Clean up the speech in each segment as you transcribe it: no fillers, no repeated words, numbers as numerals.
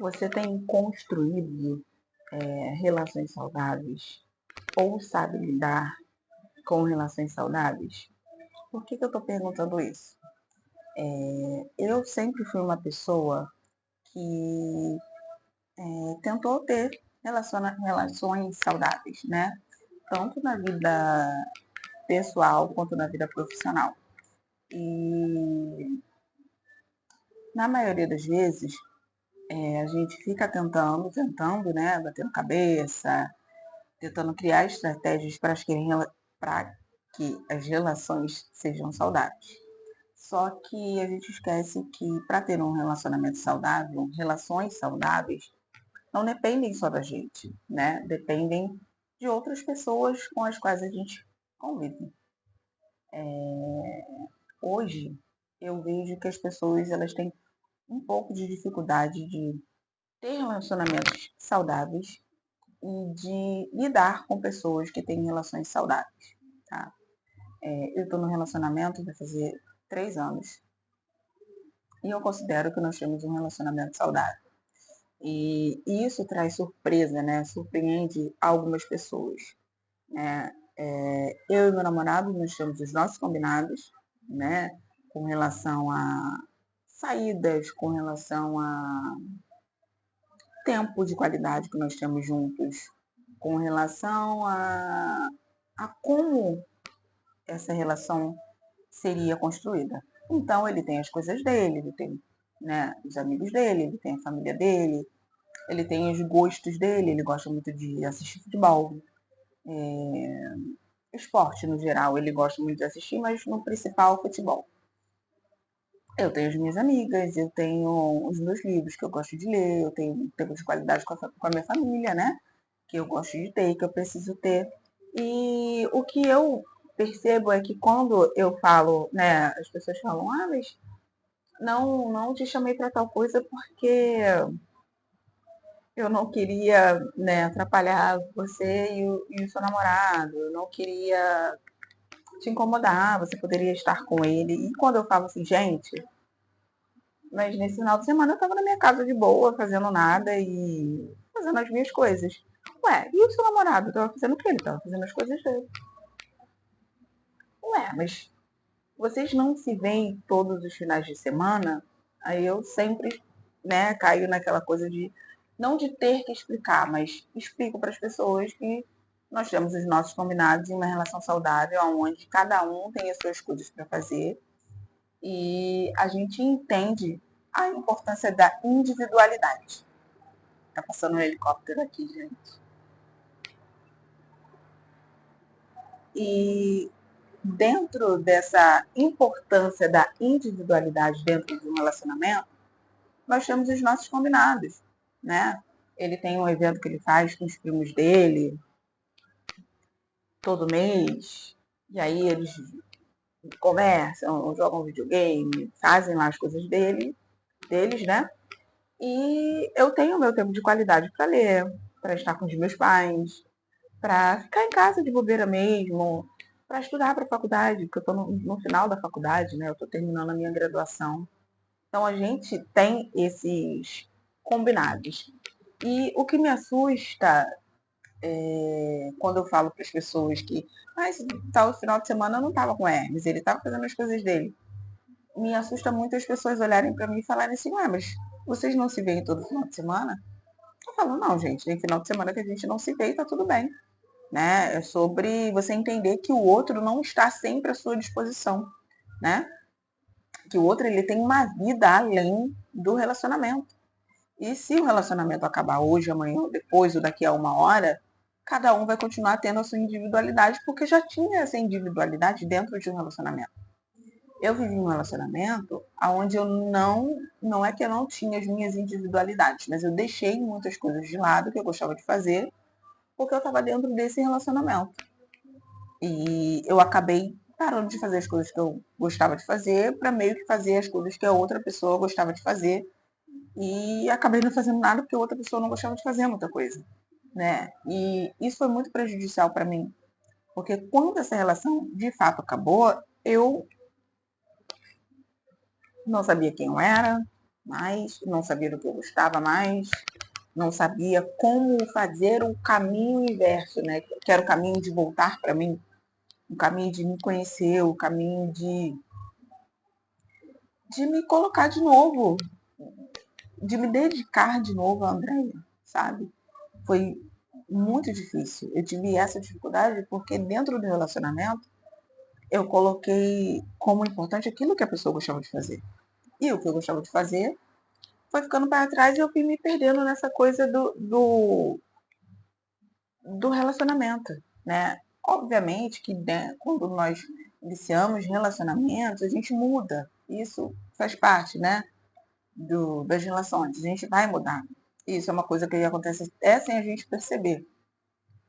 Você tem construído relações saudáveis ou sabe lidar com relações saudáveis? Por que eu estou perguntando isso? Eu sempre fui uma pessoa que tentou ter relações saudáveis, né? Tanto na vida pessoal quanto na vida profissional. E na maioria das vezes a gente fica tentando, né? Batendo cabeça, tentando criar estratégias para que as relações sejam saudáveis. Só que a gente esquece que para ter um relacionamento saudável, relações saudáveis, não dependem só da gente, né? Dependem de outras pessoas com as quais a gente convive. Hoje, eu vejo que as pessoas elas têm um pouco de dificuldade de ter relacionamentos saudáveis e de lidar com pessoas que têm relações saudáveis, tá? Eu estou num relacionamento, vai fazer 3 anos, e eu considero que nós temos um relacionamento saudável. E isso traz surpresa, né? Surpreende algumas pessoas, né? Eu e meu namorado, nós temos os nossos combinados, né? Com relação a saídas, com relação a tempo de qualidade que nós temos juntos, com relação a como essa relação seria construída. Então, ele tem as coisas dele, ele tem, né, os amigos dele, ele tem a família dele, ele tem os gostos dele, ele gosta muito de assistir futebol, esporte no geral, ele gosta muito de assistir, mas no principal, futebol. Eu tenho as minhas amigas, eu tenho os meus livros que eu gosto de ler, eu tenho tempo de qualidade com a minha família, né? Que eu gosto de ter, que eu preciso ter. E o que eu percebo é que quando eu falo, né, as pessoas falam, mas não te chamei para tal coisa porque eu não queria, né, atrapalhar você e o seu namorado, eu não queria te incomodar, você poderia estar com ele. E quando eu falo assim, gente, mas nesse final de semana eu tava na minha casa de boa, fazendo nada e fazendo as minhas coisas. Ué, e o seu namorado? Tava fazendo o quê? Ele tava fazendo as coisas dele. Ué, mas vocês não se veem todos os finais de semana? Aí eu sempre, né, caio naquela coisa de, não de ter que explicar, mas explico para as pessoas que nós temos os nossos combinados em uma relação saudável, onde cada um tem as suas coisas para fazer e a gente entende a importância da individualidade. Tá passando um helicóptero aqui, gente. E dentro dessa importância da individualidade dentro de um relacionamento, nós temos os nossos combinados, né? Ele tem um evento que ele faz com os primos dele todo mês, e aí eles conversam, jogam videogame, fazem lá as coisas deles, né? E eu tenho o meu tempo de qualidade para ler, para estar com os meus pais, para ficar em casa de bobeira mesmo, para estudar para a faculdade, porque eu estou no final da faculdade, né? Eu estou terminando a minha graduação. Então a gente tem esses combinados. E o que me assusta quando eu falo para as pessoas que esse tal final de semana eu não estava com Hermes, ele estava fazendo as coisas dele. Me assusta muito as pessoas olharem para mim e falarem assim, mas vocês não se veem todo final de semana? Eu falo, não, gente, tem final de semana que a gente não se vê e tá tudo bem. Né? É sobre você entender que o outro não está sempre à sua disposição, né? Que o outro ele tem uma vida além do relacionamento. E se o relacionamento acabar hoje, amanhã, depois ou daqui a uma hora, cada um vai continuar tendo a sua individualidade porque já tinha essa individualidade dentro de um relacionamento. Eu vivi um relacionamento onde eu não é que eu não tinha as minhas individualidades, mas eu deixei muitas coisas de lado que eu gostava de fazer porque eu estava dentro desse relacionamento. E eu acabei parando de fazer as coisas que eu gostava de fazer para meio que fazer as coisas que a outra pessoa gostava de fazer. E acabei não fazendo nada porque a outra pessoa não gostava de fazer muita coisa, né? E isso foi muito prejudicial para mim, porque quando essa relação de fato acabou, eu não sabia quem eu era, mais, não sabia do que eu gostava mais, não sabia como fazer o caminho inverso, né? Que era o caminho de voltar para mim, o caminho de me conhecer, o caminho de me colocar de novo, de me dedicar de novo a Andréia, sabe? Foi muito difícil. Eu tive essa dificuldade porque dentro do relacionamento eu coloquei como importante aquilo que a pessoa gostava de fazer. E o que eu gostava de fazer foi ficando para trás e eu fui me perdendo nessa coisa do relacionamento, né? Obviamente que quando nós iniciamos relacionamentos, a gente muda. Isso faz parte, né? Das relações. A gente vai mudar. Isso é uma coisa que acontece até sem a gente perceber.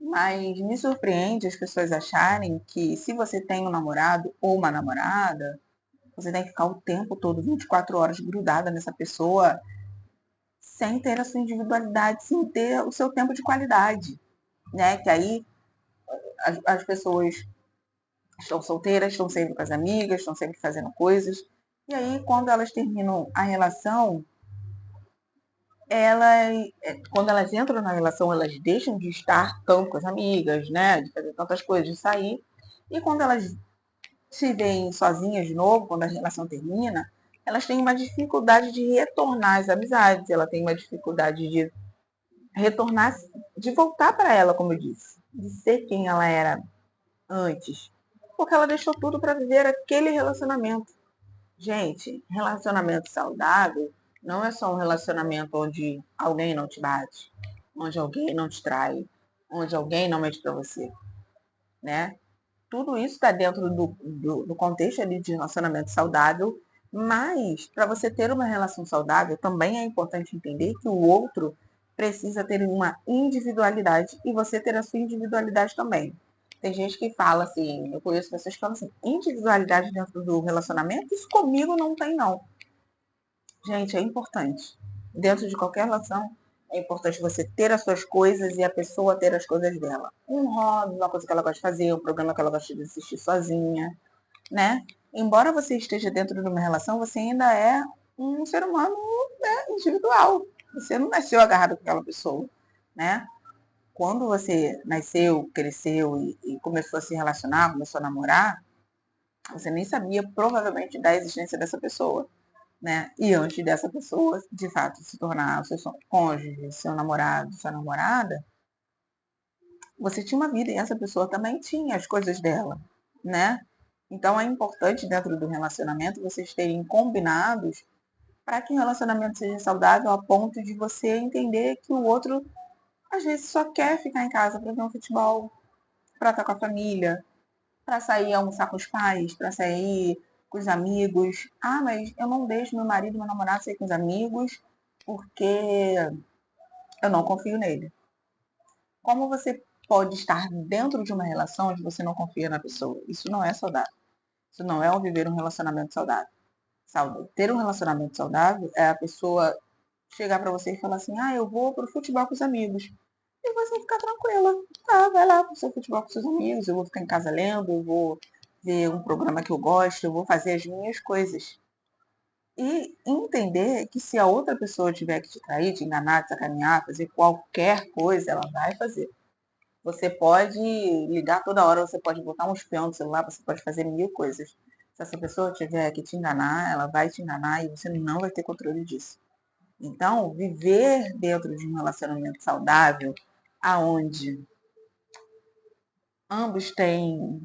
Mas me surpreende as pessoas acharem que se você tem um namorado ou uma namorada, você tem que ficar o tempo todo, 24 horas, grudada nessa pessoa, sem ter a sua individualidade, sem ter o seu tempo de qualidade, né? Que aí as pessoas estão solteiras, estão sempre com as amigas, estão sempre fazendo coisas. E aí, quando elas terminam a relação, elas, quando elas entram na relação, elas deixam de estar tanto com as amigas, né? De fazer tantas coisas, de sair. E quando elas se veem sozinhas de novo, quando a relação termina, elas têm uma dificuldade de retornar às amizades, ela tem uma dificuldade de retornar, de voltar para ela, como eu disse, de ser quem ela era antes, porque ela deixou tudo para viver aquele relacionamento. Gente, relacionamento saudável não é só um relacionamento onde alguém não te bate, onde alguém não te trai, onde alguém não mente para você, né? Tudo isso está dentro do contexto ali de relacionamento saudável, mas para você ter uma relação saudável, também é importante entender que o outro precisa ter uma individualidade e você ter a sua individualidade também. Tem gente que fala assim, eu conheço pessoas que falam assim, individualidade dentro do relacionamento, isso comigo não tem não. Gente, é importante. Dentro de qualquer relação, é importante você ter as suas coisas e a pessoa ter as coisas dela. Um hobby, uma coisa que ela gosta de fazer, um programa que ela gosta de assistir sozinha, né? Embora você esteja dentro de uma relação, você ainda é um ser humano, né, individual. Você não nasceu agarrado com aquela pessoa, né? Quando você nasceu, cresceu e começou a se relacionar, começou a namorar, você nem sabia provavelmente da existência dessa pessoa, né? E antes dessa pessoa, de fato, se tornar o seu cônjuge, seu namorado, sua namorada, você tinha uma vida e essa pessoa também tinha as coisas dela, né? Então é importante dentro do relacionamento vocês terem combinados para que o relacionamento seja saudável a ponto de você entender que o outro às vezes só quer ficar em casa para ver um futebol, para estar com a família, para sair almoçar com os pais, para sair com os amigos. Ah, mas eu não deixo meu marido, meu namorado sair com os amigos porque eu não confio nele. Como você pode estar dentro de uma relação onde você não confia na pessoa? Isso não é saudável. Isso não é viver um relacionamento saudável. Ter um relacionamento saudável é a pessoa chegar para você e falar assim: ah, eu vou pro futebol com os amigos. E você ficar tranquila. Tá, vai lá pro seu futebol com seus amigos, eu vou ficar em casa lendo, eu vou ver um programa que eu gosto, eu vou fazer as minhas coisas. E entender que se a outra pessoa tiver que te trair, te enganar, te sacanear, fazer qualquer coisa, ela vai fazer. Você pode ligar toda hora, você pode botar um espião no celular, você pode fazer mil coisas. Se essa pessoa tiver que te enganar, ela vai te enganar e você não vai ter controle disso. Então, viver dentro de um relacionamento saudável, aonde ambos têm,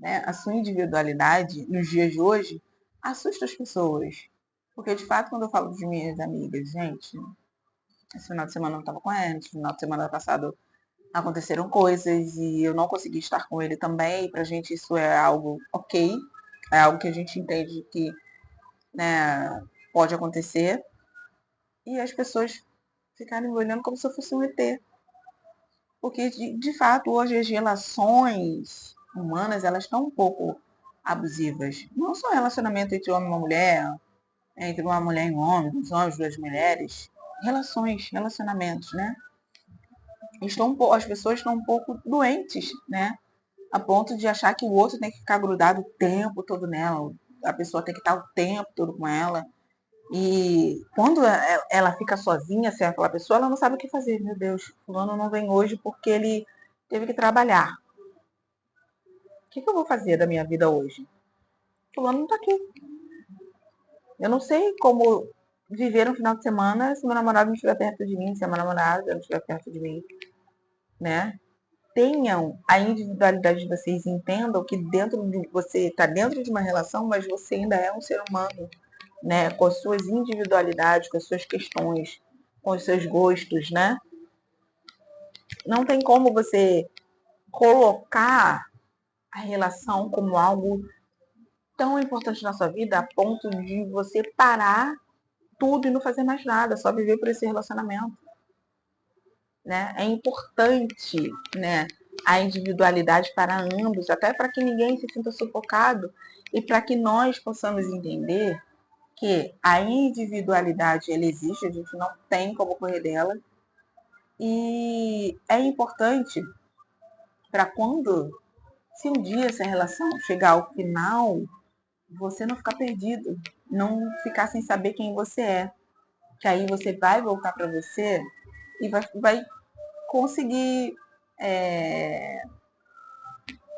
né, a sua individualidade nos dias de hoje, assusta as pessoas. Porque, de fato, quando eu falo de minhas amigas, gente, esse final de semana eu não estava com ela, esse final de semana passado aconteceram coisas e eu não consegui estar com ele também. Pra gente isso é algo ok, é algo que a gente entende que, né, pode acontecer. E as pessoas ficarem me olhando como se eu fosse um ET. Porque, de fato, hoje as relações humanas, elas estão um pouco abusivas. Não só relacionamento entre homem e uma mulher, entre uma mulher e um homem, dois homens, duas mulheres. Relações, relacionamentos, né? As pessoas estão um pouco doentes, né? A ponto de achar que o outro tem que ficar grudado o tempo todo nela, a pessoa tem que estar o tempo todo com ela. E quando ela fica sozinha sem aquela pessoa, ela não sabe o que fazer. Meu Deus, fulano não vem hoje porque ele teve que trabalhar. O que eu vou fazer da minha vida hoje? Fulano não tá aqui. Eu não sei como viver um final de semana se meu namorado não estiver perto de mim, se a minha namorada não estiver perto de mim, né? Tenham a individualidade de vocês, entendam que dentro de você está dentro de uma relação, mas você ainda é um ser humano, né? Com as suas individualidades, com as suas questões, com os seus gostos, né? Não tem como você colocar a relação como algo tão importante na sua vida a ponto de você parar tudo e não fazer mais nada, só viver por esse relacionamento, né? É importante, né, a individualidade para ambos, até para que ninguém se sinta sufocado e para que nós possamos entender que a individualidade ela existe, a gente não tem como correr dela e é importante para quando, se um dia essa relação chegar ao final, você não ficar perdido, não ficar sem saber quem você é, que aí você vai voltar para você e vai conseguir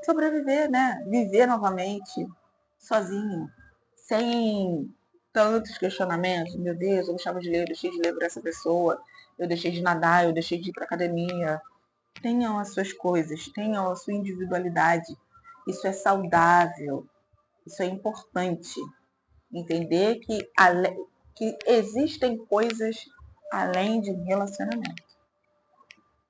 sobreviver, né? Viver novamente, sozinho, sem tantos questionamentos. Meu Deus, eu deixava de ler, eu deixei de ler por essa pessoa, eu deixei de nadar, eu deixei de ir para academia. Tenham as suas coisas, tenham a sua individualidade. Isso é saudável, isso é importante. Entender que existem coisas além de um relacionamento.